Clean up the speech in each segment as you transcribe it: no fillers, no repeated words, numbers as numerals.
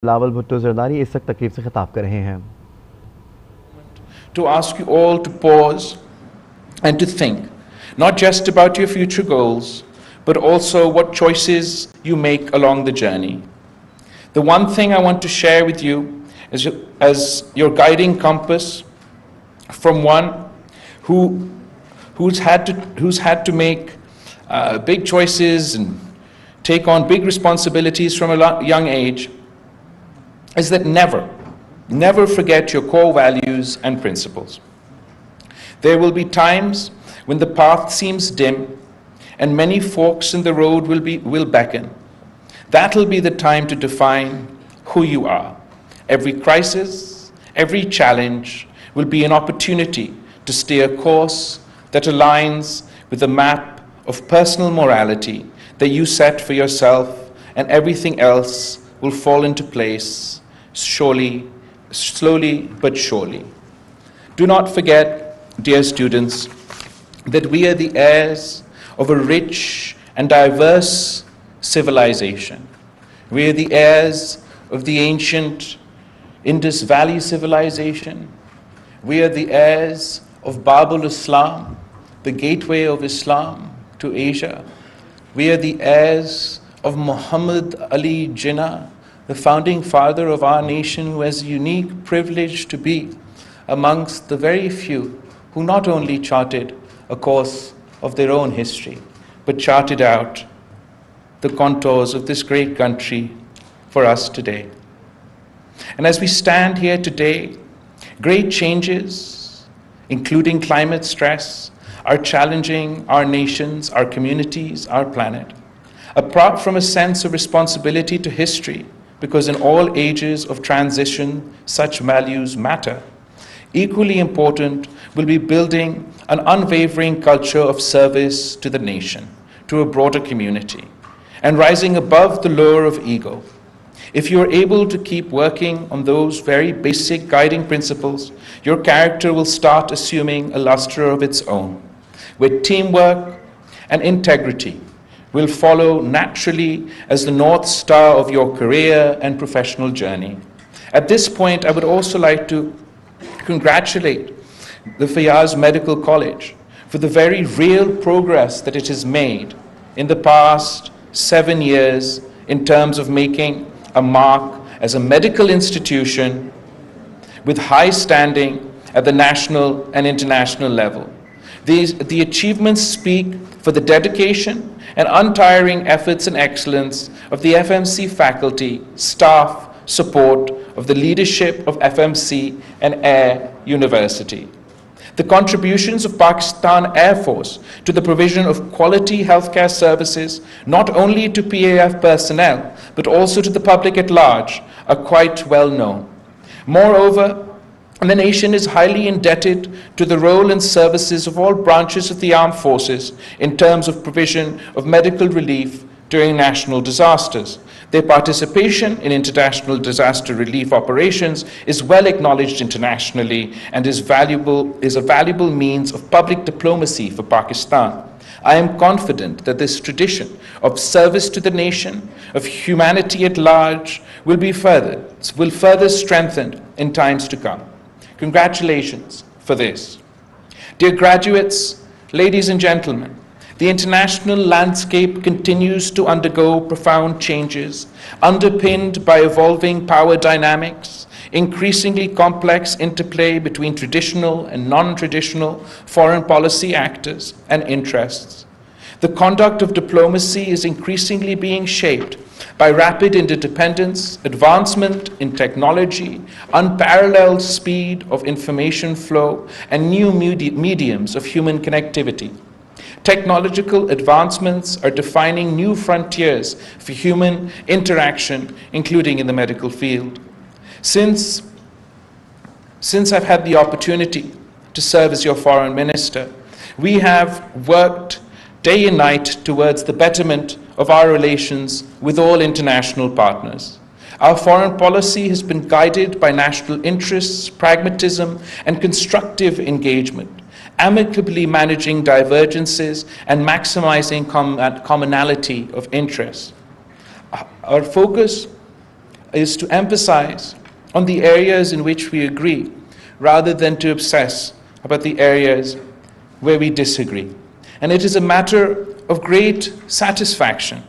बिलावल भुट्टो जरदारी इस वक्त तकरीब से खिताब कर रहे हैं। To ask you all to pause and to think, not just about your future goals, but also what choices you make along the journey. The one thing I want to share with you is as your guiding compass from one who's had to make big choices and take on big responsibilities from a young age, is that never forget your core values and principles. There will be times when the path seems dim and many forks in the road will beckon. That'll be the time to define who you are. Every crisis, every challenge will be an opportunity to stay a course that aligns with the map of personal morality that you set for yourself, and everything else will fall into place slowly but surely. Do not forget, dear students, that we are the heirs of a rich and diverse civilization. We are the heirs of the ancient Indus Valley civilization. We are the heirs of Babul Islam, the gateway of Islam to Asia. We are the heirs of Muhammad Ali Jinnah, the founding father of our nation, who has a unique privilege to be amongst the very few who not only charted a course of their own history, but charted out the contours of this great country for us today. And as we stand here today, great changes, including climate stress, are challenging our nations, our communities, our planet. Apart from a sense of responsibility to history, because in all ages of transition, such values matter, equally important will be building an unwavering culture of service to the nation, to a broader community, and rising above the lure of ego. If you are able to keep working on those very basic guiding principles, your character will start assuming a luster of its own, where teamwork and integrity will follow naturally as the North Star of your career and professional journey. At this point, I would also like to congratulate the Fayaz Medical College for the very real progress that it has made in the past 7 years in terms of making a mark as a medical institution with high standing at the national and international level. The achievements speak for the dedication and untiring efforts and excellence of the FMC faculty, staff, support of the leadership of FMC and Air University. The contributions of Pakistan Air Force to the provision of quality healthcare services, not only to PAF personnel, but also to the public at large, are quite well known. Moreover, the nation is highly indebted to the role and services of all branches of the armed forces in terms of provision of medical relief during national disasters. Their participation in international disaster relief operations is well acknowledged internationally and is a valuable means of public diplomacy for Pakistan. I am confident that this tradition of service to the nation, of humanity at large, will further strengthened in times to come. Congratulations for this. Dear graduates, ladies and gentlemen, the international landscape continues to undergo profound changes, underpinned by evolving power dynamics, increasingly complex interplay between traditional and non-traditional foreign policy actors and interests. The conduct of diplomacy is increasingly being shaped by rapid interdependence, advancement in technology, unparalleled speed of information flow, and new mediums of human connectivity. Technological advancements are defining new frontiers for human interaction, including in the medical field. Since I've had the opportunity to serve as your foreign minister, we have worked day and night towards the betterment of our relations with all international partners. Our foreign policy has been guided by national interests, pragmatism, and constructive engagement, amicably managing divergences and maximizing commonality of interest. Our focus is to emphasize on the areas in which we agree rather than to obsess about the areas where we disagree. And it is a matter of great satisfaction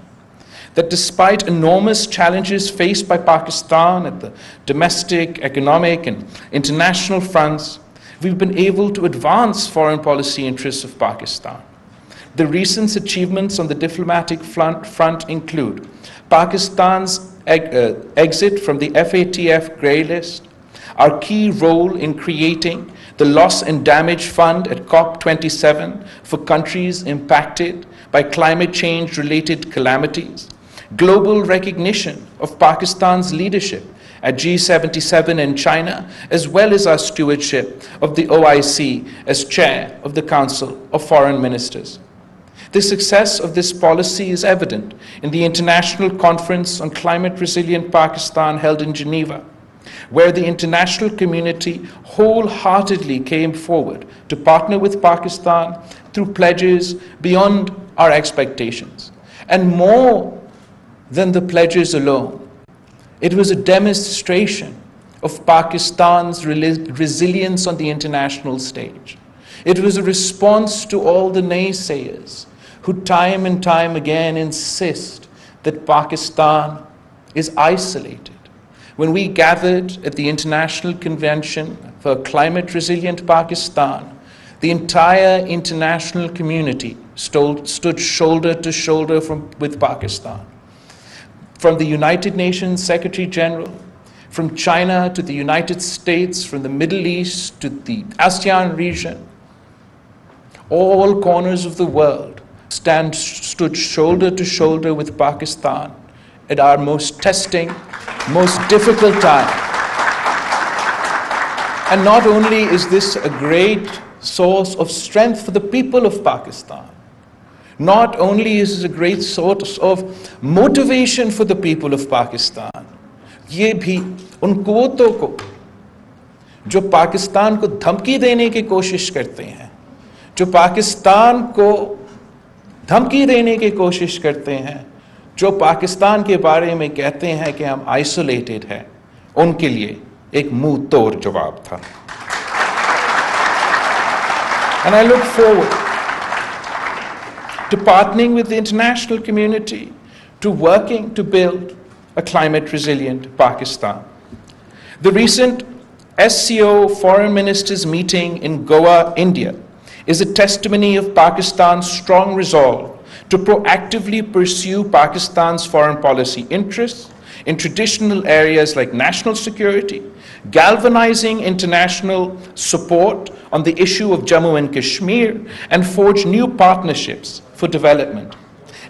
that despite enormous challenges faced by Pakistan at the domestic, economic, and international fronts, we've been able to advance foreign policy interests of Pakistan. The recent achievements on the diplomatic front include Pakistan's exit from the FATF grey list, our key role in creating the Loss and Damage Fund at COP27 for countries impacted by climate change-related calamities, global recognition of Pakistan's leadership at G77 in China, as well as our stewardship of the OIC as chair of the Council of Foreign Ministers. The success of this policy is evident in the International Conference on Climate Resilient Pakistan held in Geneva, where the international community wholeheartedly came forward to partner with Pakistan through pledges beyond our expectations. And more than the pledges alone, it was a demonstration of Pakistan's resilience on the international stage. It was a response to all the naysayers who time and time again insist that Pakistan is isolated. When we gathered at the International Convention for Climate Resilient Pakistan, the entire international community stood shoulder to shoulder with Pakistan. From the United Nations Secretary General, from China to the United States, from the Middle East to the ASEAN region, all corners of the world stood shoulder to shoulder with Pakistan at our most testing, most difficult time. And not only is this a great source of strength for the people of Pakistan, not only is it a great source of motivation for the people of Pakistan, ये भी उन कुव्वतों को जो पाकिस्तान को धमकी देने की कोशिश करते हैं, जो पाकिस्तान को धमकी देने की कोशिश करते हैं, जो पाकिस्तान के बारे में कहते हैं कि हम आइसोलेटेड हैं, उनके लिए एक मुंह तोड़ जवाब था. And I look forward to partnering with the international community, to working to build a climate resilient Pakistan. The recent SCO Foreign Ministers meeting in Goa, India, is a testimony of Pakistan's strong resolve to proactively pursue Pakistan's foreign policy interests in traditional areas like national security, galvanizing international support on the issue of Jammu and Kashmir, and forge new partnerships for development.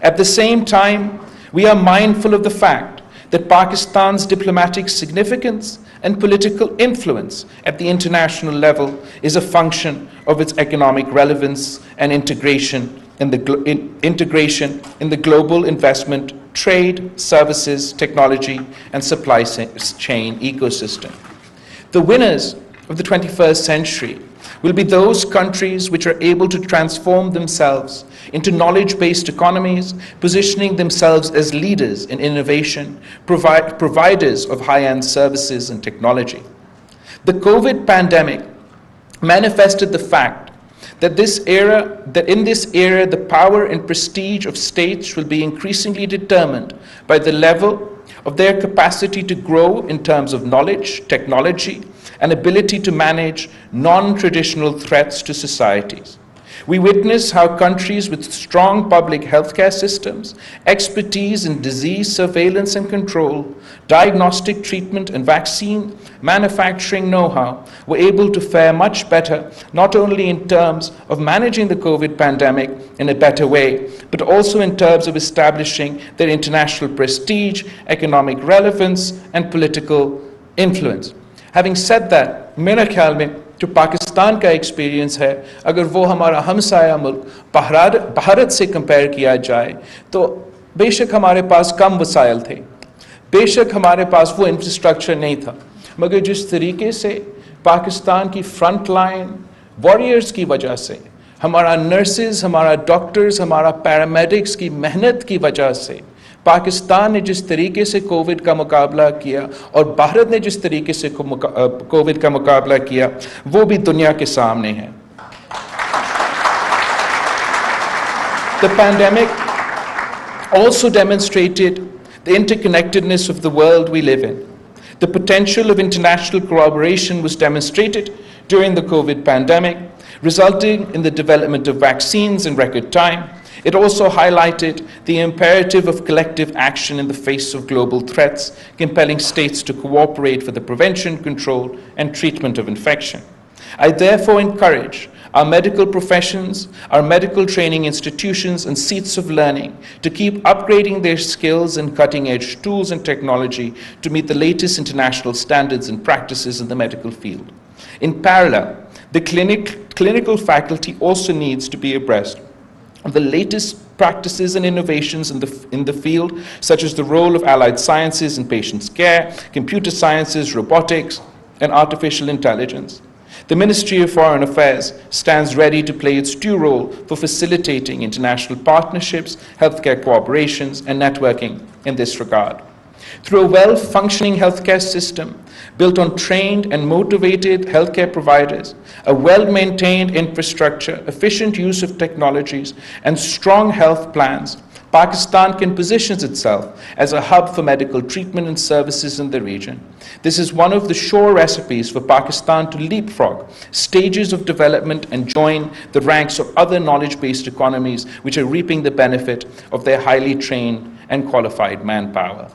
At the same time, we are mindful of the fact that Pakistan's diplomatic significance and political influence at the international level is a function of its economic relevance and integration in the global investment, trade, services, technology, and supply chain ecosystem. The winners of the 21st century will be those countries which are able to transform themselves into knowledge-based economies, positioning themselves as leaders in innovation, providers of high-end services and technology. The COVID pandemic manifested the fact that in this era, the power and prestige of states will be increasingly determined by the level of their capacity to grow in terms of knowledge, technology, and ability to manage non-traditional threats to societies. We witness how countries with strong public healthcare systems, expertise in disease surveillance and control, diagnostic treatment and vaccine manufacturing know-how were able to fare much better, not only in terms of managing the COVID pandemic in a better way, but also in terms of establishing their international prestige, economic relevance, and political influence. Having said that, मेरा ख्याल में जो पाकिस्तान का experience है, अगर वो हमारा हमसाया मुल्क भारत से कंपेयर किया जाए, तो बेशक हमारे पास कम वसाइल थे, बेशक हमारे पास वो इंफ्रास्ट्रक्चर नहीं था, मगर जिस तरीके से पाकिस्तान की फ्रंट लाइन वॉरियर्स की वजह से, हमारा नर्सेज, हमारा डॉक्टर्स, हमारा पैरामेडिक्स की मेहनत की वजह से पाकिस्तान ने जिस तरीके से कोविड का मुकाबला किया और भारत ने जिस तरीके से कोविड का मुकाबला किया, वो भी दुनिया के सामने है। The pandemic also demonstrated the interconnectedness of the world we live in. The potential of international cooperation was demonstrated during the COVID pandemic, resulting in the development of vaccines in record time. It also highlighted the imperative of collective action in the face of global threats, compelling states to cooperate for the prevention, control, and treatment of infection. I therefore encourage our medical professions, our medical training institutions, and seats of learning to keep upgrading their skills and cutting-edge tools and technology to meet the latest international standards and practices in the medical field. In parallel, the clinical faculty also needs to be abreast of the latest practices and innovations in the field, such as the role of allied sciences in patients' care, computer sciences, robotics, and artificial intelligence. The Ministry of Foreign Affairs stands ready to play its due role for facilitating international partnerships, healthcare cooperations, and networking in this regard. Through a well-functioning healthcare system built on trained and motivated healthcare providers, a well-maintained infrastructure, efficient use of technologies, and strong health plans, Pakistan can position itself as a hub for medical treatment and services in the region. This is one of the sure recipes for Pakistan to leapfrog stages of development and join the ranks of other knowledge-based economies which are reaping the benefit of their highly trained and qualified manpower.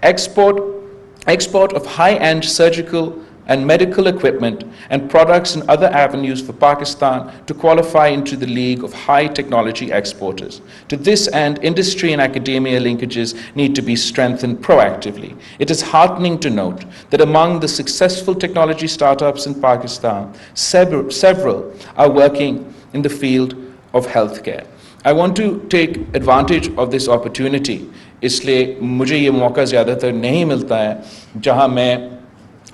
Export of high-end surgical and medical equipment and products and other avenues for Pakistan to qualify into the league of high technology exporters. To this end, industry and academia linkages need to be strengthened proactively. It is heartening to note that among the successful technology startups in Pakistan, several are working in the field of healthcare. I want to take advantage of this opportunity. इसलिए मुझे ये मौका ज़्यादातर नहीं मिलता है जहाँ मैं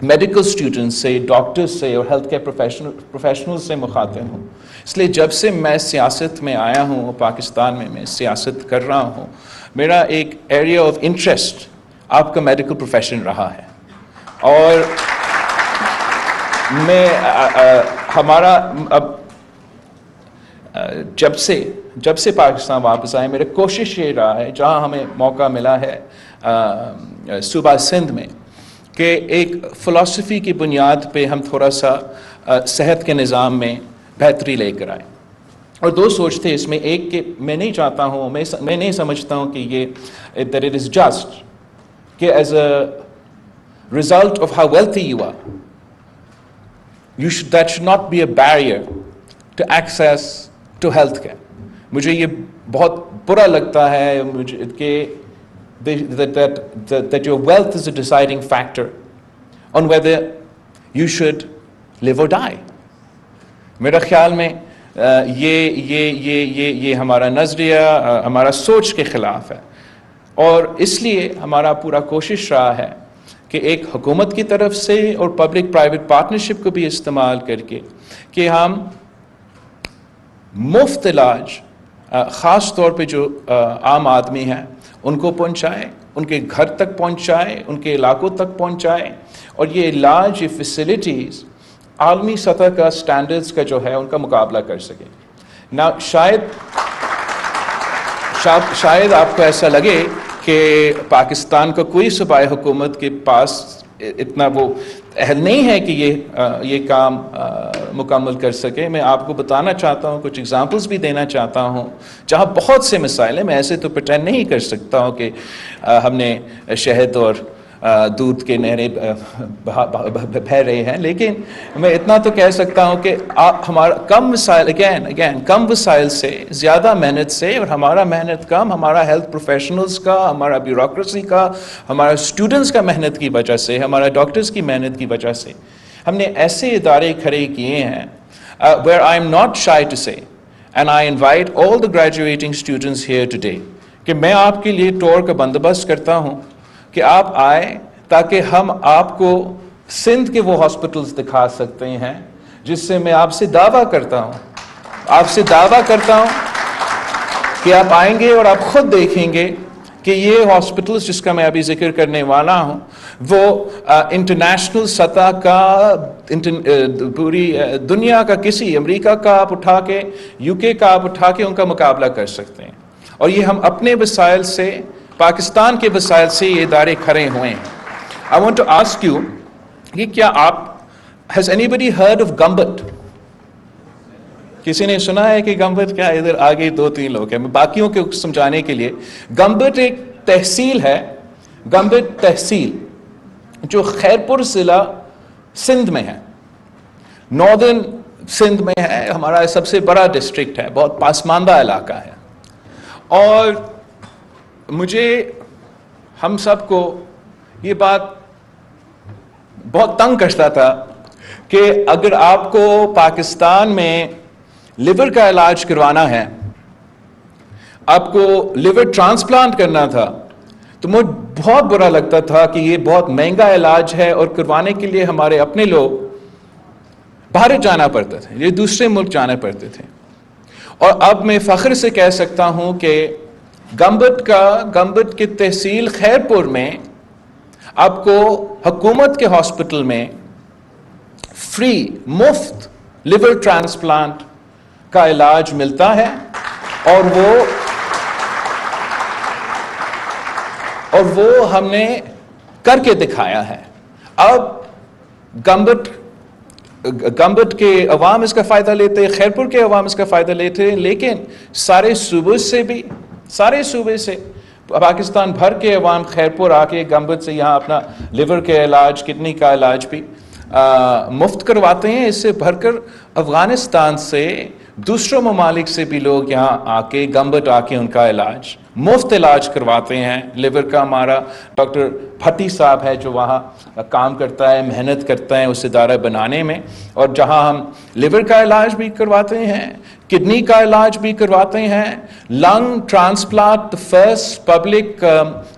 मेडिकल स्टूडेंट्स से, डॉक्टर्स से और हेल्थ केयर प्रोफेशनल्स से मुखातिब हूँ। इसलिए जब से मैं सियासत में आया हूँ, पाकिस्तान में मैं सियासत कर रहा हूँ, मेरा एक एरिया ऑफ इंटरेस्ट आपका मेडिकल प्रोफेशन रहा है। और हमारा अब जब से पाकिस्तान वापस आए, मेरा कोशिश ये रहा है, जहाँ हमें मौका मिला है सूबा सिंध में, कि एक फ़िलासफ़ी की बुनियाद पे हम थोड़ा सा सेहत के निज़ाम में बेहतरी लेकर आए। और दो सोच थे इसमें, एक कि मैं नहीं चाहता हूँ, मैं नहीं समझता हूँ कि ये that it is just कि as a result of how wealthy you are, that should not be a barrier to access to healthcare. मुझे ये बहुत बुरा लगता है मुझे कि that your wealth is a deciding factor on whether you should live or die. मेरा ख्याल में ये हमारा नज़रिया, हमारा सोच के ख़िलाफ़ है। और इसलिए हमारा पूरा कोशिश रहा है कि एक हुकूमत की तरफ से और पब्लिक प्राइवेट पार्टनरशिप को भी इस्तेमाल करके कि हम मुफ्त इलाज ख़ास तौर पे जो आम आदमी हैं उनको पहुंचाए, उनके घर तक पहुंचाए, उनके इलाकों तक पहुंचाए, और ये इलाज, ये फैसिलिटीज़ आलमी सतह का स्टैंडर्ड्स का जो है उनका मुकाबला कर सके ना। शायद आपको ऐसा लगे कि पाकिस्तान का कोई सूबाई हुकूमत के पास इतना वो अहल नहीं है कि ये काम मुकम्मल कर सके। मैं आपको बताना चाहता हूँ, कुछ एग्जांपल्स भी देना चाहता हूँ जहाँ बहुत से मसाइल हैं। मैं ऐसे तो प्रिटेंड नहीं कर सकता हूँ कि हमने शहद और दूध के नहरें बह रहे हैं, लेकिन मैं इतना तो कह सकता हूँ कि हमारा कम वसाइल कम वसाइल से ज़्यादा मेहनत से, और हमारा मेहनत कम, हमारा हेल्थ प्रोफेशनल्स का, हमारा ब्यूरोक्रेसी का, हमारा स्टूडेंट्स का मेहनत की वजह से, हमारा डॉक्टर्स की मेहनत की वजह से हमने ऐसे इदारे खड़े किए हैं where I am not shy to say, and I invite all the graduating students here today, कि मैं आपके लिए टूर का बंदोबस्त करता हूँ कि आप आए ताकि हम आपको सिंध के वो हॉस्पिटल्स दिखा सकते हैं जिससे मैं आपसे दावा करता हूँ कि आप आएंगे और आप खुद देखेंगे کہ یہ ہاسپٹلس جس کا میں ابھی ذکر کرنے والا ہوں وہ انٹرنیشنل سطح کا پوری دنیا کا کسی امریکہ کا آپ اٹھا کے یو کے کا آپ اٹھا کے ان کا مقابلہ کر سکتے ہیں، اور یہ ہم اپنے وسائل سے پاکستان کے وسائل سے یہ ادارے کھڑے ہوئے ہیں۔ I want to ask you کہ کیا آپ has anybody heard of Gambat? کسی نے سنا ہے کہ گمبٹ کیا؟ ادھر آگے 2-3 لوگ ہیں، میں باقیوں کو سمجھانے کے لیے، گمبٹ ایک تحصیل ہے، گمبٹ تحصیل جو خیرپور ضلع سندھ میں ہے، ناردرن سندھ میں ہے، ہمارا سب سے بڑا ڈسٹرکٹ ہے، بہت پسماندہ علاقہ ہے، اور مجھے ہم سب کو یہ بات بہت تنگ کرتا تھا کہ اگر آپ کو پاکستان میں لیور کا علاج کروانا ہے، آپ کو لیور ٹرانسپلانٹ کرنا تھا، تو مجھے بہت برا لگتا تھا کہ یہ بہت مہنگا علاج ہے اور کروانے کے لیے ہمارے اپنے لوگ باہر جانا پڑتا تھا، یہ دوسرے ملک جانا پڑتے تھے۔ اور اب میں فخر سے کہہ سکتا ہوں کہ گمبٹ کی تحصیل خیرپور میں آپ کو حکومت کے ہاسپٹل میں فری مفت لیور ٹرانسپلانٹ کا علاج ملتا ہے، اور وہ ہم نے کر کے دکھایا ہے۔ اب گمبٹ کے عوام اس کا فائدہ لیتے، خیرپور کے عوام اس کا فائدہ لیتے، لیکن سارے صوبے سے پاکستان بھر کے عوام خیرپور آ کے گمبٹ سے یہاں اپنا لیور کے علاج، کڈنی کا علاج بھی مفت کرواتے ہیں۔ اس سے بھر کر افغانستان سے دوسروں ممالک سے بھی لوگ یہاں آ کے گمبٹ آ کے ان کا علاج مفت علاج کرواتے ہیں۔ لیور کا ہمارا ڈاکٹر بھٹی صاحب ہے جو وہاں کام کرتا ہے، محنت کرتا ہے اس ادارہ بنانے میں، اور جہاں ہم لیور کا علاج بھی کرواتے ہیں، کڈنی کا علاج بھی کرواتے ہیں، لنگ ٹرانسپلانٹ، فرسٹ پبلک،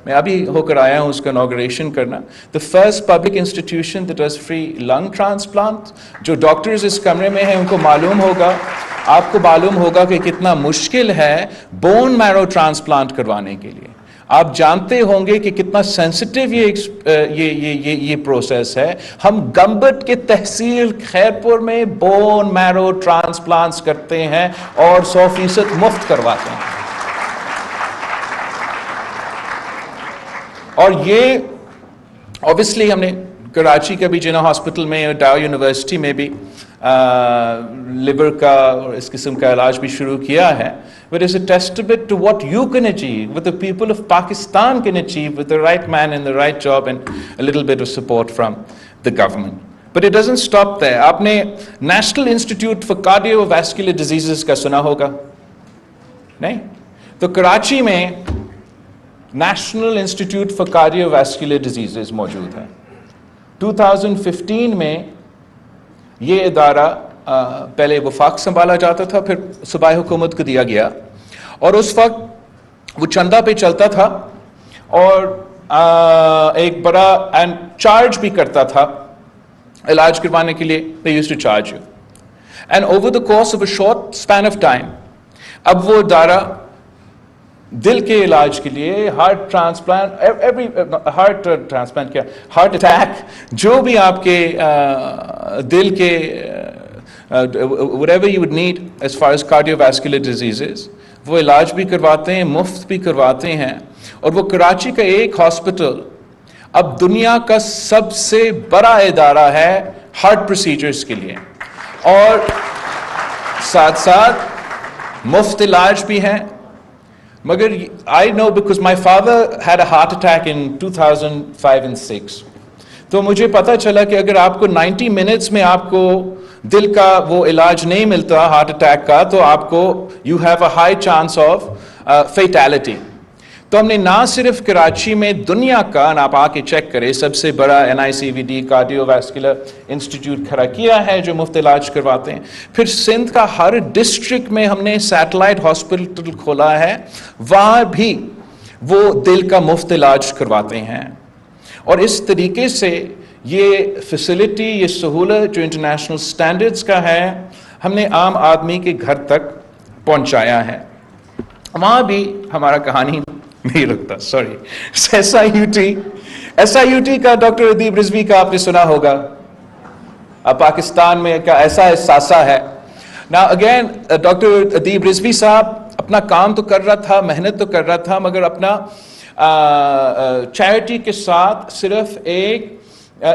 میں ابھی ہو کر آیا ہوں اس کا انوگریشن کرنا، the first public institution that does free lung transplant۔ جو ڈاکٹرز اس کمرے میں ہیں ان کو معلوم ہوگا، آپ کو معلوم ہوگا کہ کتنا مشکل ہے بون میرو ٹرانسپلانٹ کروانے کے لیے، آپ جانتے ہوں گے کہ کتنا سینسٹیو یہ پروسیس ہے۔ ہم گمبٹ کے تحصیل خیرپور میں بون میرو ٹرانسپلانٹس کرتے ہیں اور 100% مفت کرواتے ہیں، اور یہ obviously ہم نے کراچی کا بھی جناح ہاسپٹل میں اور ڈاؤ یونیورسٹی میں بھی لیور کا اور اس قسم کا علاج بھی شروع کیا ہے۔ But it's a testament to what you can achieve, what the people of Pakistan can achieve with the right man in the right job and a little bit of support from the government. But it doesn't stop there. آپ نے national institute for cardio vascular diseases کا سنا ہوگا، نہیں؟ تو کراچی میں national institute for cardio vascular diseases موجود ہے۔ 2015 میں یہ ادارہ پہلے وفاق سنبھالا جاتا تھا، پھر صوبائی حکومت کو دیا گیا، اور اس وقت وہ چندہ پہ چلتا تھا اور ایک بڑا اینڈ چارج بھی کرتا تھا علاج کروانے کے لیے۔ they used to charge you and over the course of a short span of time اب وہ ادارہ دل کے علاج کے لیے ہارٹ ٹرانسپلانٹ کیا ہارٹ اٹیک، جو بھی آپ کے دل کے whatever you would need as far as cardiovascular diseases، وہ علاج بھی کرواتے ہیں، مفت بھی کرواتے ہیں۔ اور وہ کراچی کا ایک ہاسپٹل اب دنیا کا سب سے بڑا ادارہ ہے ہارٹ پروسیجرز کے لیے، اور ساتھ ساتھ مفت علاج بھی ہیں۔ مگر I know because my father had a heart attack in 2005 and 6، تو مجھے پتا چلا کہ اگر آپ کو 90 منٹس میں آپ کو دل کا وہ علاج نہیں ملتا ہارٹ اٹیک کا، تو آپ کو you have a high chance of fatality۔ تو ہم نے نہ صرف کراچی میں دنیا کا، آپ آ کے چیک کریں، سب سے بڑا NICVD کارڈیو ویسکولر انسٹیٹیوٹ کھڑا کیا ہے جو مفت علاج کرواتے ہیں، پھر سندھ کا ہر ڈسٹرکٹ میں ہم نے سیٹلائٹ ہاسپٹل کھولا ہے، وہاں بھی وہ دل کا مفت علاج کرواتے ہیں۔ اور اس طریقے سے یہ فیسلٹی، یہ سہولت جو انٹرنیشنل سٹینڈرڈز کا ہے، ہم نے عام آدمی کے گھر تک پہنچایا ہے۔ وہاں بھی ہمارا کہانی नहीं रुकता, सॉरी। SIUT का डॉक्टर अदीब रिजवी का आपने सुना होगा, अब पाकिस्तान में का ऐसा एहसासा है ना। अगेन डॉक्टर अदीब रिजवी साहब अपना काम तो कर रहा था, मेहनत तो कर रहा था, मगर अपना चैरिटी के साथ सिर्फ एक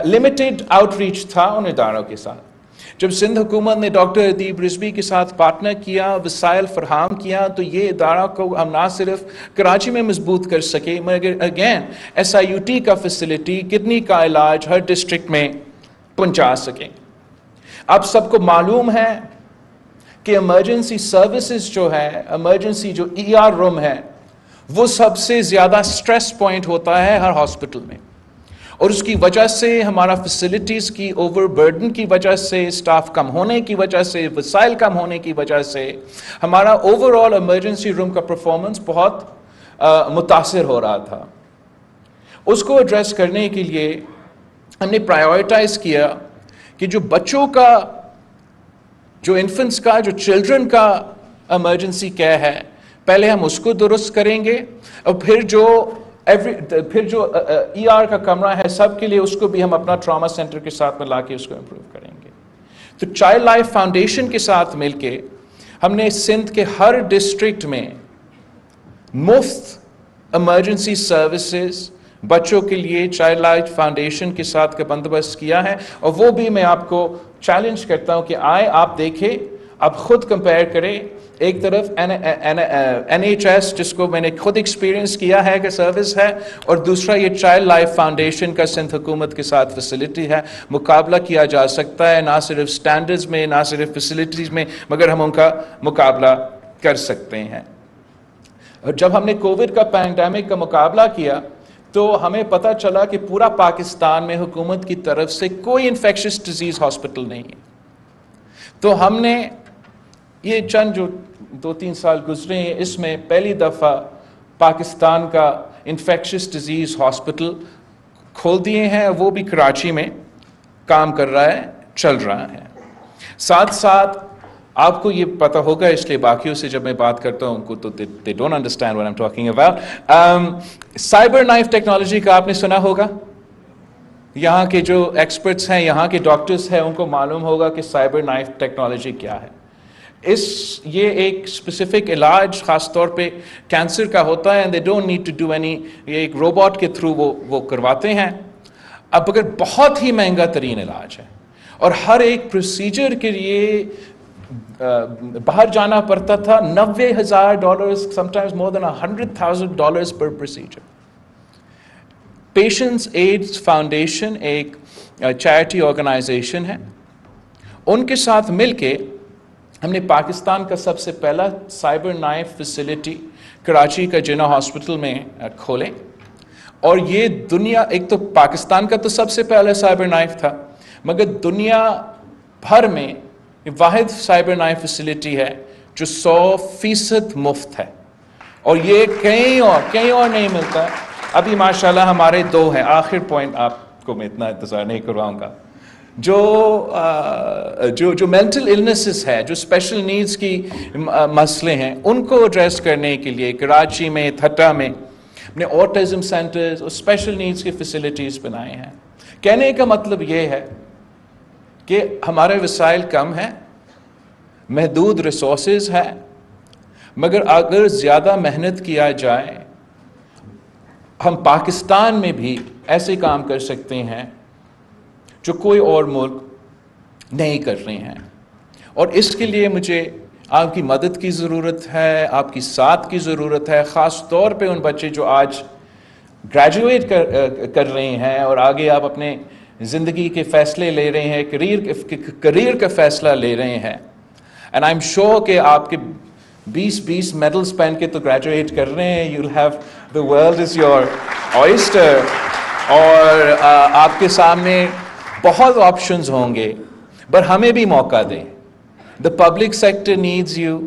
लिमिटेड आउटरीच था उन इदारों के साथ। जब सिंध हुकूमत ने डॉक्टर अदीब रिजवी के साथ पार्टनर किया, वसाइल फरहाम किया, तो ये इदारा को हम ना सिर्फ कराची में मजबूत कर सके, मगर अगेन SIUT का फैसिलिटी, किडनी का इलाज हर डिस्ट्रिक्ट में पहुंचा सके। आप सबको मालूम है कि इमरजेंसी सर्विसेज जो है, इमरजेंसी जो ER रूम है, वो सबसे ज्यादा स्ट्रेस पॉइंट होता है हर हॉस्पिटल में, और उसकी वजह से हमारा फैसिलिटीज की ओवरबर्डन की वजह से, स्टाफ कम होने की वजह से, वसाइल कम होने की वजह से हमारा ओवरऑल इमरजेंसी रूम का परफॉर्मेंस बहुत मुतासिर हो रहा था। उसको एड्रेस करने के लिए हमने प्रायोरिटाइज किया कि जो बच्चों का, जो इन्फेंट्स का, जो चिल्ड्रन का इमरजेंसी केयर है, पहले हम उसको दुरुस्त करेंगे, और फिर जो ER का कमरा है सबके लिए, उसको भी हम अपना ट्रॉमा सेंटर के साथ मिला के उसको इम्प्रूव करेंगे। तो चाइल्ड लाइफ फाउंडेशन के साथ मिलके हमने सिंध के हर डिस्ट्रिक्ट में मुफ्त इमरजेंसी सर्विसेज बच्चों के लिए चाइल्ड लाइफ फाउंडेशन के साथ का बंदोबस्त किया है। और वो भी मैं आपको चैलेंज करता हूं कि आए, आप देखें, आप खुद कंपेयर करें। एक तरफ NHS, जिसको मैंने खुद एक्सपीरियंस किया है कि सर्विस है, और दूसरा ये चाइल्ड लाइफ फाउंडेशन का सिंध हुकूमत के साथ फैसिलिटी है। मुकाबला किया जा सकता है, ना सिर्फ स्टैंडर्ड्स में, ना सिर्फ फैसिलिटीज में, मगर हम उनका मुकाबला कर सकते हैं। और जब हमने कोविड का पैंडेमिक का मुकाबला किया, तो हमें पता चला कि पूरा पाकिस्तान में हुकूमत की तरफ से कोई इन्फेक्शियस डिजीज हॉस्पिटल नहीं है। तो हमने ये चंद जो 2-3 साल गुजरे हैं, इसमें पहली दफ़ा पाकिस्तान का इन्फेक्शियस डिजीज़ हॉस्पिटल खोल दिए हैं, वो भी कराची में काम कर रहा है, चल रहा है। साथ साथ आपको ये पता होगा, इसलिए बाकियों से जब मैं बात करता हूँ उनको तो they don't understand what I am talking about. Cyber knife technology का आपने सुना होगा। यहाँ के जो एक्सपर्ट्स हैं, यहाँ के डॉक्टर्स हैं, उनको मालूम होगा कि साइबर नाइफ टेक्नोलॉजी क्या है। ये एक स्पेसिफिक इलाज खास तौर पे कैंसर का होता है, and they don't need to do any, ये एक रोबोट के थ्रू वो करवाते हैं। अब अगर बहुत ही महंगा तरीन इलाज है, और हर एक प्रोसीजर के लिए बाहर जाना पड़ता था, $90,000, समटाइम्स मोर देन $100,000 पर प्रोसीजर। पेशेंट्स एड्स फाउंडेशन एक चैरिटी ऑर्गेनाइजेशन है, उनके साथ मिलके हमने पाकिस्तान का सबसे पहला साइबर नाइफ फैसिलिटी कराची का जिना हॉस्पिटल में खोले। और ये दुनिया, एक तो पाकिस्तान का तो सबसे पहला साइबर नाइफ था, मगर दुनिया भर में वाहिद साइबर नाइफ फैसिलिटी है जो 100% मुफ्त है, और ये कहीं और नहीं मिलता। अभी माशाल्लाह हमारे 2 हैं। आखिर पॉइंट, आपको मैं इतना इंतजार नहीं करवाऊंगा, जो मेंटल इलनेसेस है, जो स्पेशल नीड्स की मसले हैं, उनको एड्रेस करने के लिए कराची में, थट्टा में अपने ऑटिज्म सेंटर्स और स्पेशल नीड्स की फैसिलिटीज़ बनाए हैं। कहने का मतलब ये है कि हमारे वसाइल कम हैं, महदूद रिसोर्सेज है, मगर अगर ज़्यादा मेहनत किया जाए, हम पाकिस्तान में भी ऐसे काम कर सकते हैं जो कोई और मुल्क नहीं कर रहे हैं। और इसके लिए मुझे आपकी मदद की ज़रूरत है, आपकी साथ की ज़रूरत है, ख़ास तौर पे उन बच्चे जो आज ग्रेजुएट कर रहे हैं और आगे आप अपने ज़िंदगी के फ़ैसले ले रहे हैं, करियर का फ़ैसला ले रहे हैं। एंड आई एम श्योर कि आपके 20 मेडल्स पहन के तो ग्रेजुएट कर रहे हैं, you will have the world is your oyster, और आपके सामने बहुत ऑप्शंस होंगे, पर हमें भी मौका दें। The public sector needs you,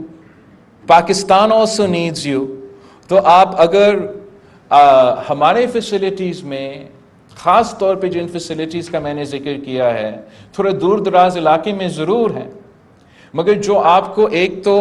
Pakistan also needs you. तो आप अगर हमारे फैसिलिटीज़ में, ख़ास तौर पे जिन फैसिलिटीज़ का मैंने जिक्र किया है, थोड़े दूर दराज इलाके में ज़रूर हैं, مگر جو آپ کو ایک تو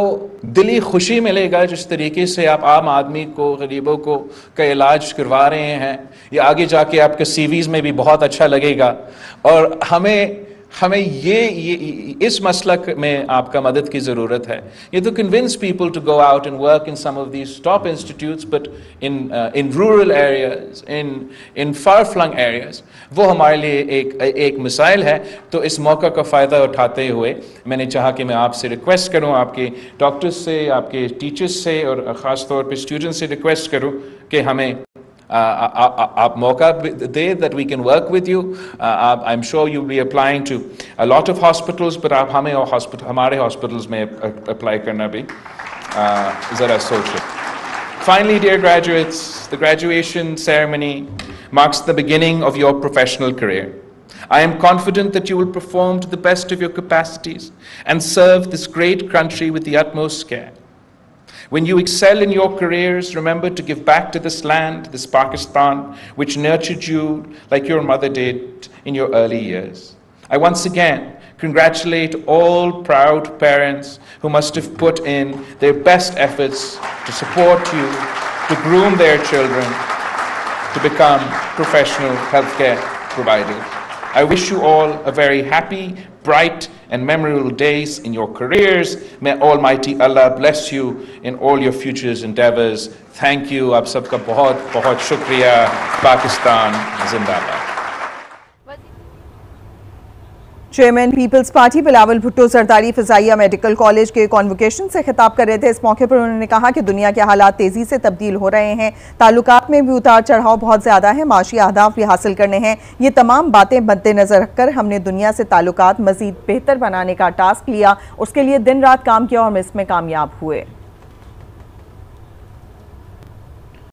دلی خوشی ملے گا جس طریقے سے آپ عام آدمی کو، غریبوں کو کا علاج کروا رہے ہیں، یہ آگے جا کے آپ کے سی ویز میں بھی بہت اچھا لگے گا. اور ہمیں یہ اس مسلک میں آپ کا مدد کی ضرورت ہے. یہ تو convince people to go out and work in some of these top institutes, but in rural areas, in far-flung areas, وہ ہمارے لیے ایک مسائل ہے. تو اس موقع کا فائدہ اٹھاتے ہوئے میں نے چاہا کہ میں آپ سے ریکویسٹ کروں، آپ کے ڈاکٹرز سے، آپ کے ٹیچرز سے، اور خاص طور پہ اسٹوڈنٹس سے ریکویسٹ کروں کہ ہمیں آپ موقع دے that we can work with you. I'm sure you'll be applying to a lot of hospitals, but آپ ہمیں ہمارے hospitals میں اپلائی کرنا بھی ذرا سوچیں. Finally, dear graduates, the graduation ceremony marks the beginning of your professional career. I am confident that you will perform to the best of your capacities and serve this great country with the utmost care. When you excel in your careers, remember to give back to this land, this Pakistan, which nurtured you like your mother did in your early years. I once again congratulate all proud parents who must have put in their best efforts to support you, to groom their children, to become professional healthcare providers. I wish you all a very happy, bright and memorable days in your careers. May Almighty Allah bless you in all your future endeavors. Thank you. Aap sabka bahut bahut shukriya. Pakistan zindabad. Chairman Peoples Party Bilawal Bhutto Zardari Fazaia medical college کے convocation سے خطاب کر رہے تھے. اس موقع پر انہوں نے کہا کہ دنیا کے حالات تیزی سے تبدیل ہو رہے ہیں، تعلقات میں بھی اتار چڑھاؤ بہت زیادہ ہے، معاشی اہداف بھی حاصل کرنے ہیں. یہ تمام باتیں مد نظر رکھ کر ہم نے دنیا سے تعلقات مزید بہتر بنانے کا ٹاسک لیا، اس کے لیے دن رات کام کیا اور ہم اس میں کامیاب ہوئے.